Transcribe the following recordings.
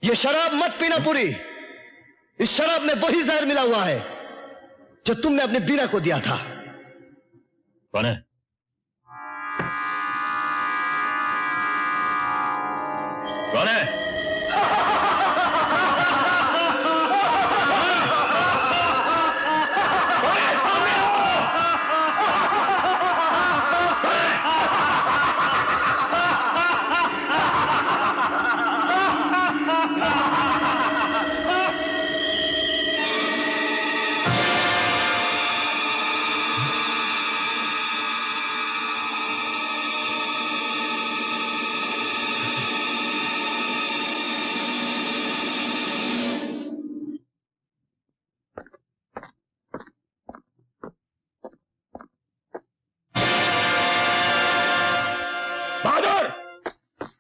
ये शराब मत पीना पूरी। इस शराब में वही जहर मिला हुआ है जो तुमने अपने बीना को दिया था। कौन है? कौन है?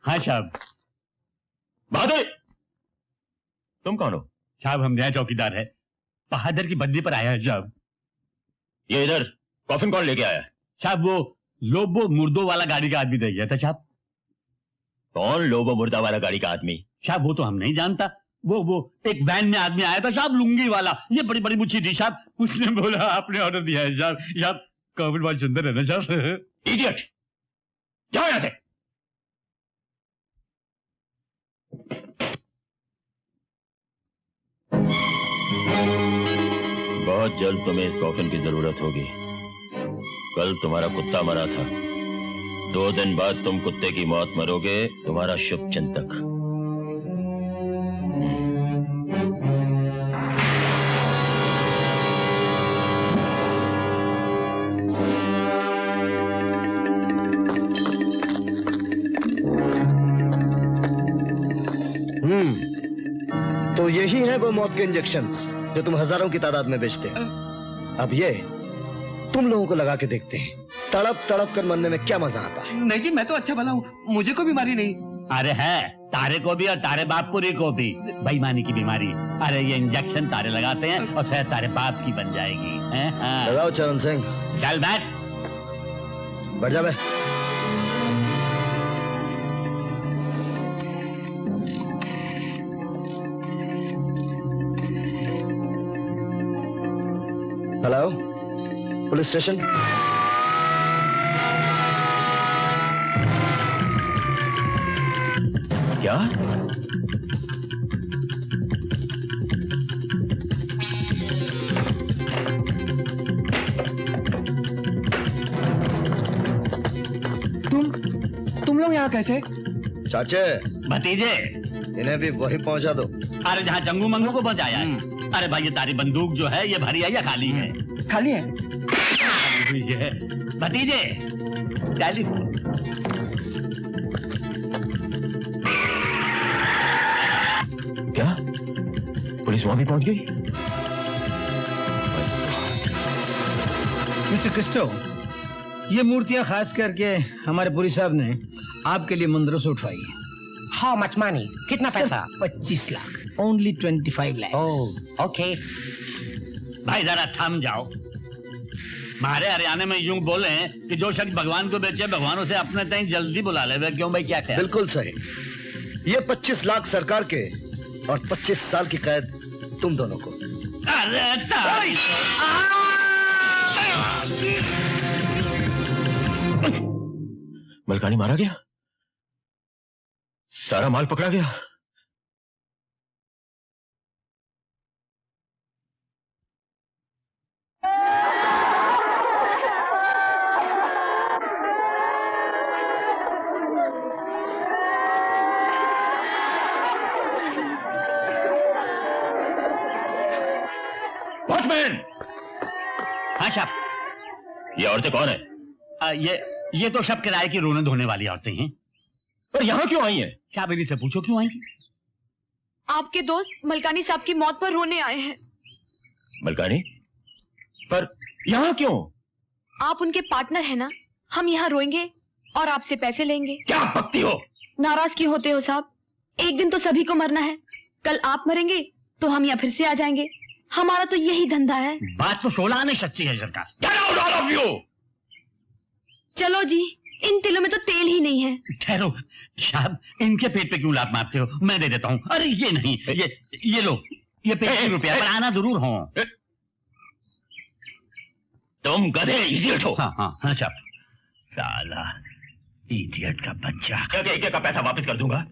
हाँ साहब। बहादुर, तुम कौन हो? साहब हम नया चौकीदार है, बहादुर की बदली पर आया है साहब। ये इधर कॉफिन कौन लेके आया? साहब वो लोबो मुर्दों वाला गाड़ी का आदमी दे गया था साहब। कौन लोबो मुर्दा वाला गाड़ी का आदमी? साहब वो तो हम नहीं जानता। वो एक वैन में आदमी आया था साहब, लुंगी वाला, ये बड़ी बड़ी मुच्छी थी साहब। उसने बोला आपने ऑर्डर दिया है साहब। साहब कॉफिन बहुत सुंदर है ना साहब। इडियट, जाओ यहां से। बहुत जल्द तुम्हें इस कॉफिन की जरूरत होगी। कल तुम्हारा कुत्ता मरा था, 2 दिन बाद तुम कुत्ते की मौत मरोगे। तुम्हारा शुभ चिंतक। तो यही है वो मौत के इंजेक्शंस जो तुम हजारों की तादाद में बेचते हो। अब ये तुम लोगों को लगा के देखते हैं, तड़प तड़प कर मरने में क्या मजा आता है। नहीं जी, मैं तो अच्छा भला हूँ, मुझे कोई बीमारी नहीं। अरे है, तारे को भी और तारे बापपुरी को भी बेईमानी की बीमारी। अरे ये इंजेक्शन तारे लगाते हैं और शायद तारे बाप की बन जाएगी। लगाओ चरण सिंह। चल बैठ। बैठ जा बे। Hello, police station. क्या? तुम लोग यहाँ कैसे? चाचे, भतीजे, इन्हें भी वही पहुंचा दो। अरे जहाँ जंगू मंगू को पहुंचाया है। अरे भाई ये तारी बंदूक जो है ये भरी है या खाली है? खाली है। ये भतीजे, चालीस। क्या पुलिस वहां भी पहुंच गई? मिस्टर क्रिस्टो, ये मूर्तियां खास करके हमारे पुरी साहब ने आपके लिए मंदिरों से उठवाई है। How much money? कितना पैसा? 25 lakh. Only 25 lakh. Oh okay. भाई जरा थम जाओ। हमारे हरियाणा में यूं बोले कि जो शख्स भगवान को बेचे भगवान उसे अपने तक जल्दी बुला ले। क्यों भाई, क्या ख्याल? बिल्कुल सही। ये 25 लाख सरकार के और 25 साल की कैद तुम दोनों को। अरे मलकानी मारा गया, सारा माल पकड़ा गया। वॉचमैन! हाँ साहब। ये औरतें कौन है? ये तो सब किराए की रोने धोने वाली औरतें हैं। और यहाँ क्यों आई हैं? क्या बेबी से पूछो क्यों आई? आपके दोस्त मलकानी साहब की मौत पर रोने आए हैं। मलकानी? पर यहाँ क्यों? आप उनके पार्टनर हैं ना, हम यहाँ रोएंगे और आपसे पैसे लेंगे। क्या बकती हो? नाराज क्यों होते हो साहब? एक दिन तो सभी को मरना है। कल आप मरेंगे तो हम यहाँ फिर से आ जाएंगे। हमारा तो यही धंधा है। बात तो 16 आने सच्ची है सरकार। चलो जी इन तिलों में तो तेल ही नहीं है। ठहरो साहब, इनके पेट पे क्यों लात मारते हो? मैं दे देता हूँ। अरे ये नहीं, ये लो, ये 25 रुपया, पर आना जरूर हो। तुम गधे इडियट हो। हाँ हाँ हाँ साहब। साला इडियट का बच्चा। क्या का पैसा वापस कर दूंगा,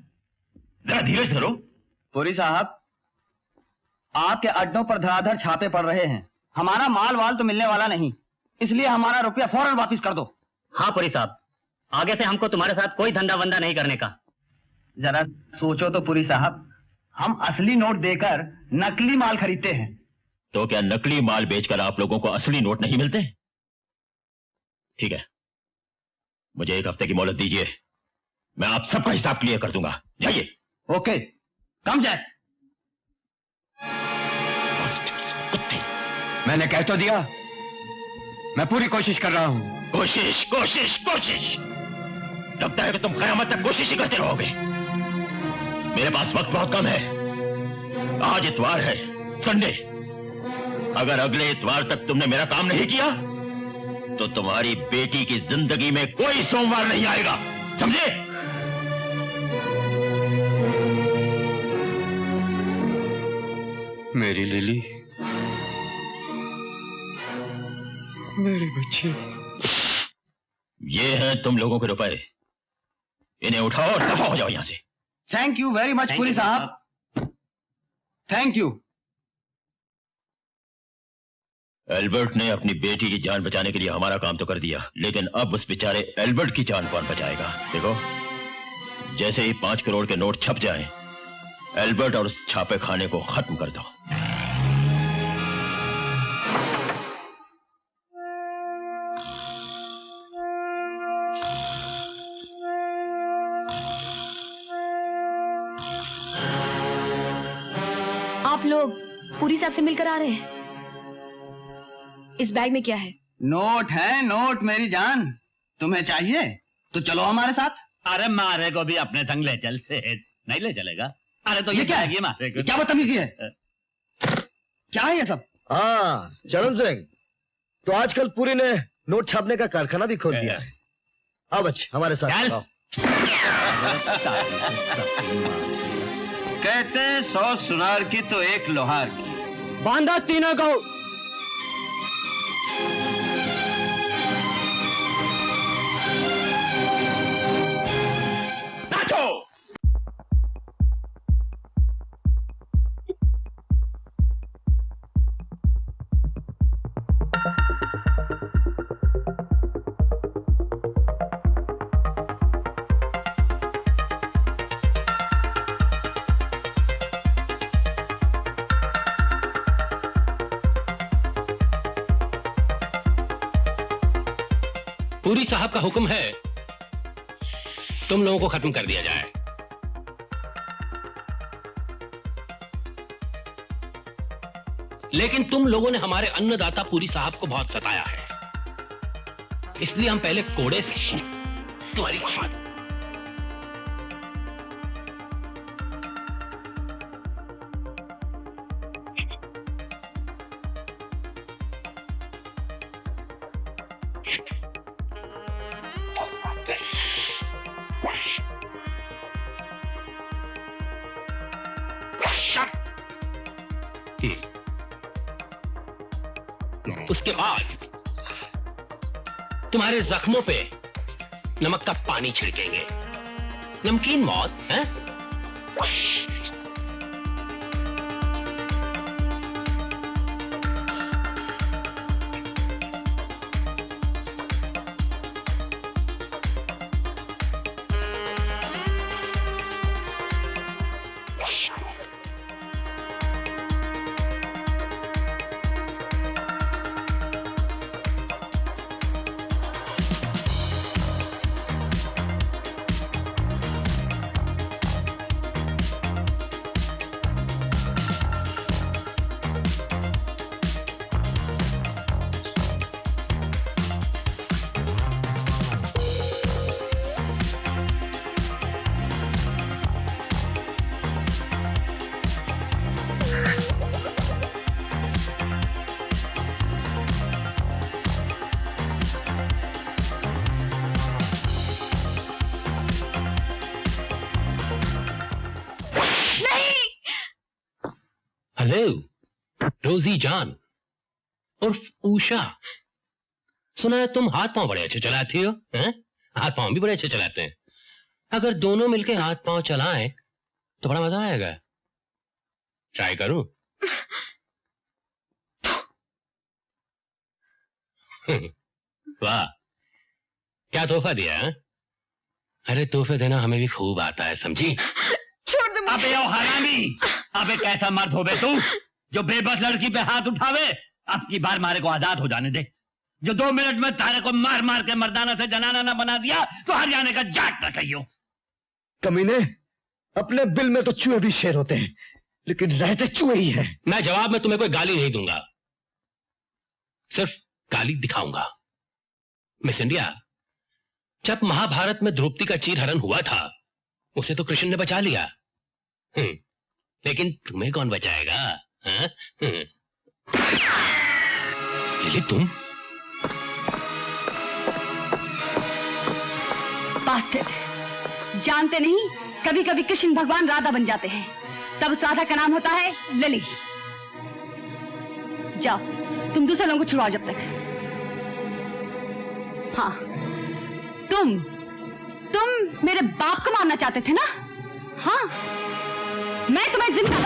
जरा धीरज धरो। पुरी साहब, आपके अड्डों पर धड़ाधड़ छापे पड़ रहे हैं। हमारा माल वाल तो मिलने वाला नहीं, इसलिए हमारा रुपया फौरन वापस कर दो। हाँ पुरी साहब, आगे से हमको तुम्हारे साथ कोई धंधा वंदा नहीं करने का। जरा सोचो तो पुरी साहब, हम असली नोट देकर नकली माल खरीदते हैं। तो क्या नकली माल बेचकर आप लोगों को असली नोट नहीं मिलते? ठीक है, मुझे 1 हफ्ते की मोहलत दीजिए, मैं आप सबका हिसाब क्लियर कर दूंगा। जाइए। ओके, कम जाए। कुत्ते। मैंने कह तो दिया, मैं पूरी कोशिश कर रहा हूं। कोशिश कोशिश कोशिश, लगता है कि तुम कयामत तक कोशिश ही करते रहोगे। मेरे पास वक्त बहुत कम है। आज इतवार है, संडे। अगर अगले इतवार तक तुमने मेरा काम नहीं किया तो तुम्हारी बेटी की जिंदगी में कोई सोमवार नहीं आएगा, समझे? मेरी लिली, मेरी बच्ची। ये हैं तुम लोगों के रुपए, इन्हें उठाओ और दफा हो जाओ यहां से। Thank you very much Puri साहब, थैंक यू। एल्बर्ट ने अपनी बेटी की जान बचाने के लिए हमारा काम तो कर दिया, लेकिन अब उस बेचारे एल्बर्ट की जान कौन बचाएगा? देखो, जैसे ही 5 करोड़ के नोट छप जाएं, एल्बर्ट और उस छापे खाने को खत्म कर दो। आप लोग पुरी साहब से मिलकर आ रहे हैं? इस बैग में क्या है? नोट है नोट मेरी जान, तुम्हें चाहिए तो चलो हमारे साथ। अरे मारे को भी अपने संग ले चल से नहीं ले चलेगा। अरे तो ये क्या है? ये मारे को। क्या बदतमीजी है? क्या है ये सब? हाँ चरण सिंह, तो आजकल पुरी ने नोट छापने का कारखाना भी खोल दिया है। अब अच्छा हमारे साथ चल। आओ। कहते 100 सुनार की तो 1 लोहार की। बांधा तीनों को। नाचो। पुरी साहब का हुक्म है तुम लोगों को खत्म कर दिया जाए। लेकिन तुम लोगों ने हमारे अन्नदाता पुरी साहब को बहुत सताया है, इसलिए हम पहले कोड़े से तुम्हारी उसके बाद तुम्हारे जख्मों पे नमक का पानी छिड़केंगे। नमकीन मौत है? रोजी जान उर्फ उषा, सुना है तुम हाथ पांव बड़े अच्छे चलाती हो, हैं? हाथ पांव भी बड़े अच्छे चलाते हैं। अगर दोनों मिलके हाथ पांव चलाएं तो बड़ा मजा आएगा। ट्राई करूं? वाह, क्या तोहफा दिया है? अरे तोहफे देना हमें भी खूब आता है, समझी? छोड़ दो मुझे। अबे ओ हरामी, अबे कैसा मर्द हो बे तू जो बेबस लड़की पे हाथ उठावे। अब की बार मारे को आजाद हो जाने दे। जो 2 मिनट में तारे को मार मार के मर्दाना से जनाना ना बना दिया तो हरियाणा का जाट न कहियो। कमीने, अपने बिल में तो चूहे भी शेर होते हैं, लेकिन रहते चूहे ही हैं। मैं जवाब में तुम्हें कोई गाली नहीं दूंगा, सिर्फ गाली दिखाऊंगा। मिस इंडिया, जब महाभारत में द्रौपदी का चीरहरण हुआ था उसे तो कृष्ण ने बचा लिया, लेकिन तुम्हें कौन बचाएगा? लिली तुम? बास्टर्ड, जानते नहीं कभी कभी कृष्ण भगवान राधा बन जाते हैं, तब उस राधा का नाम होता है लिली। जाओ तुम दूसरे लोगों को छुड़ाओ जब तक। हाँ, तुम मेरे बाप को मारना चाहते थे ना? हाँ, मैं तुम्हें जिंदा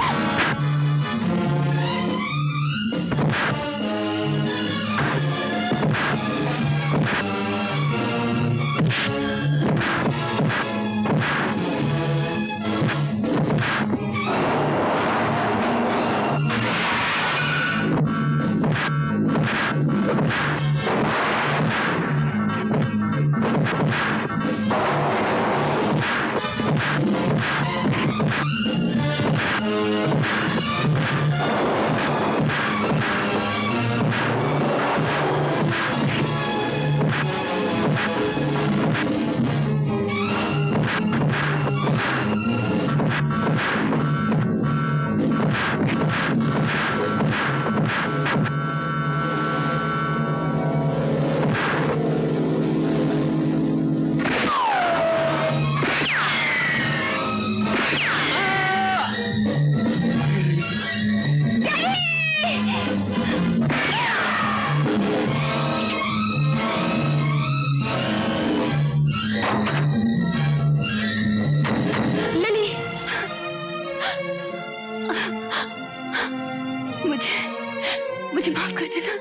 मुझे माफ कर देना।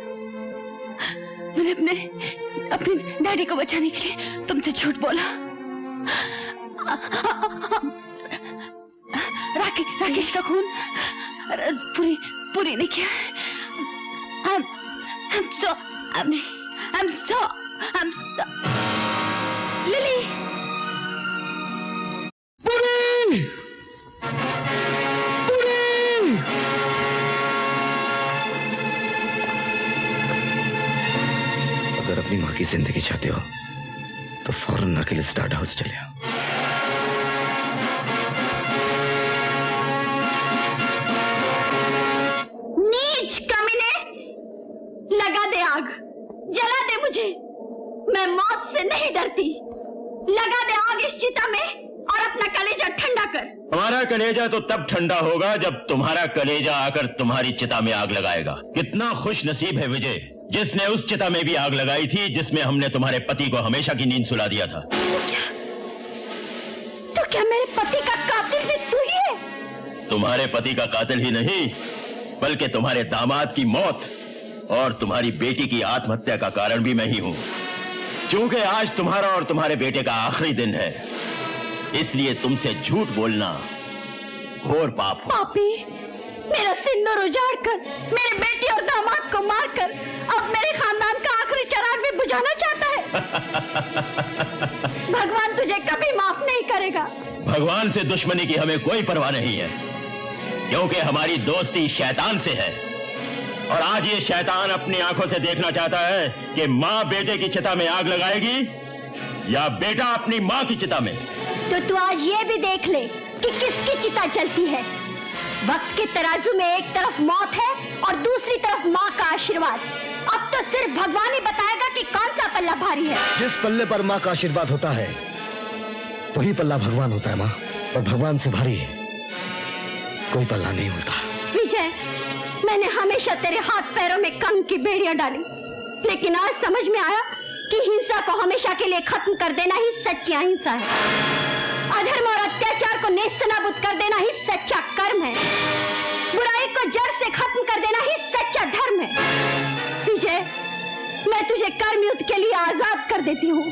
मैंने अपने डैडी को बचाने के लिए तुमसे झूठ बोला। राकेश का खून पूरी नहीं किया। I'm so लिली अगर अपनी माँ की जिंदगी चाहते हो तो फौरन अकेले स्टार्ट हाउस चले आओ। नीच कमीने, लगा दे आग, जला दे मुझे। मैं मौत से नहीं डरती। लगा दे आग इस चिता में और अपना कलेजा ठंडा कर। हमारा कलेजा तो तब ठंडा होगा जब तुम्हारा कलेजा आकर तुम्हारी चिता में आग लगाएगा। कितना खुश नसीब है विजय, जिसने उस चिता में भी आग लगाई थी जिसमें हमने तुम्हारे पति को हमेशा की नींद सुला दिया था। तो क्या मेरे पति का कातिल भी तू ही है? तुम्हारे पति का कातिल ही नहीं, बल्कि तुम्हारे दामाद की मौत और तुम्हारी बेटी की आत्महत्या का कारण भी मैं ही हूं। क्योंकि आज तुम्हारा और तुम्हारे बेटे का आखिरी दिन है, इसलिए तुमसे झूठ बोलना घोर पाप हो। पापी, मेरा सिंदूर उजाड़ कर, मेरे बेटी और दामाद को मारकर अब मेरे खानदान का आखिरी चिराग भी बुझाना चाहता है। भगवान तुझे कभी माफ नहीं करेगा। भगवान से दुश्मनी की हमें कोई परवाह नहीं है, क्योंकि हमारी दोस्ती शैतान से है। और आज ये शैतान अपनी आंखों से देखना चाहता है कि माँ बेटे की चिता में आग लगाएगी या बेटा अपनी माँ की चिता में। तो तू आज ये भी देख ले कि किसकी चिता चलती है। वक्त के तराजू में एक तरफ मौत है और दूसरी तरफ माँ का आशीर्वाद। अब तो सिर्फ भगवान ही बताएगा कि कौन सा पल्ला भारी है। जिस पल्ले पर माँ का आशीर्वाद होता है वही पल्ला भगवान होता है माँ, और भगवान से भारी कोई पल्ला नहीं होता। विजय, मैंने हमेशा तेरे हाथ पैरों में कंग की बेड़ियां डाली, लेकिन आज समझ में आया कि हिंसा को हमेशा के लिए खत्म कर देना ही सच्ची अहिंसा है। अधर्म और अत्याचार को नेस्तनाबूद कर देना ही सच्चा कर्म है। बुराई को जड़ से खत्म कर देना ही सच्चा धर्म है। विजय, मैं तुझे कर्म युद्ध के लिए आजाद कर देती हूँ।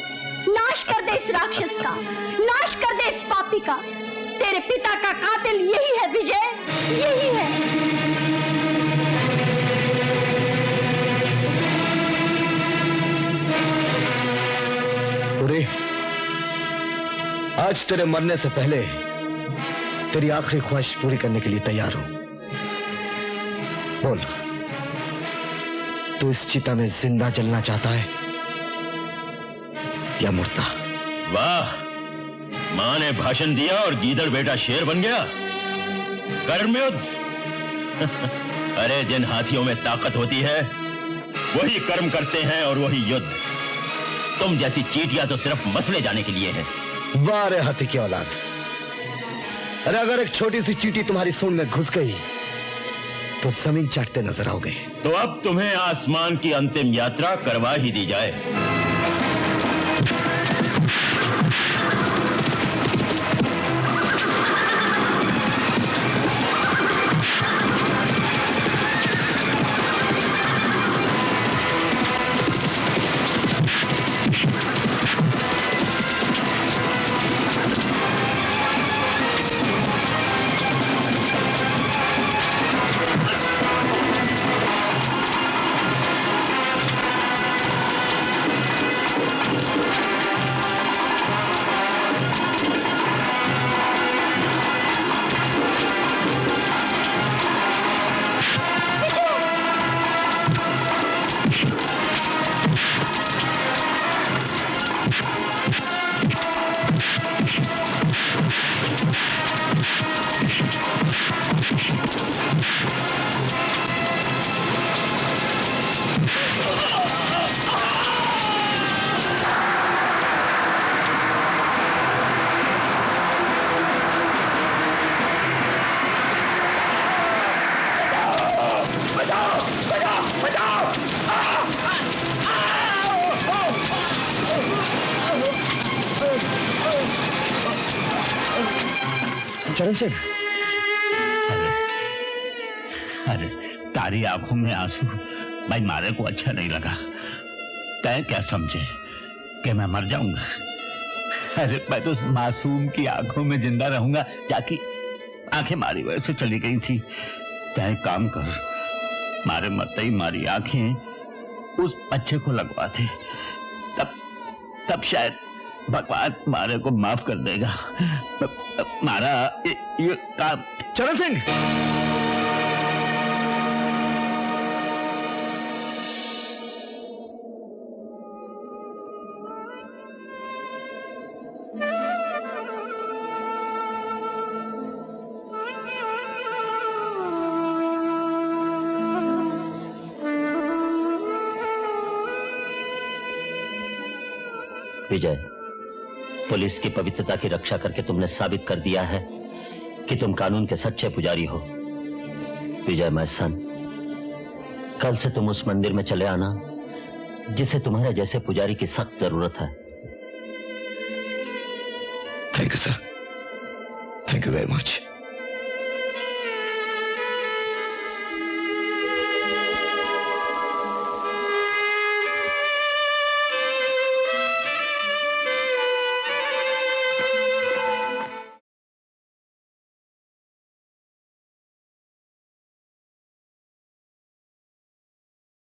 नाश कर दे इस राक्षस का, नाश कर दे इस पापी का। तेरे पिता का कातिल यही है विजय, यही है। पूरी, आज तेरे मरने से पहले तेरी आखिरी ख्वाहिश पूरी करने के लिए तैयार हूं। बोल, तू इस चिता में जिंदा जलना चाहता है या मुर्दा? वाह, मां ने भाषण दिया और गीदड़ बेटा शेर बन गया। कर्मयुद्ध। अरे, जिन हाथियों में ताकत होती है वही कर्म करते हैं और वही युद्ध। तुम जैसी चींटियां तो सिर्फ मसले जाने के लिए हैं। वाह रे हाथी की औलाद। अरे, अगर एक छोटी सी चींटी तुम्हारी सूंड में घुस गई तो जमीन चाटते नजर आओगे। तो अब तुम्हें आसमान की अंतिम यात्रा करवा ही दी जाए। चरण सिंह, अरे तारी आंखों में आंसू भाई मारे को अच्छा नहीं लगा। तय क्या समझे कि मैं मर जाऊंगा? अरे मैं तो मासूम की आंखों में जिंदा रहूंगा, जाकी आंखें मारी वजह से चली गई थी। तय काम कर, मारे मरते ही मारी आंखें उस बच्चे को लगवा दे, तब शायद भगवान मारे को माफ कर देगा। मारा ये काम। चरण सिंह, विजय, पुलिस की पवित्रता की रक्षा करके तुमने साबित कर दिया है कि तुम कानून के सच्चे पुजारी हो। विजय माय सन, कल से तुम उस मंदिर में चले आना जिसे तुम्हारे जैसे पुजारी की सख्त जरूरत है। Thank you sir, thank you very much.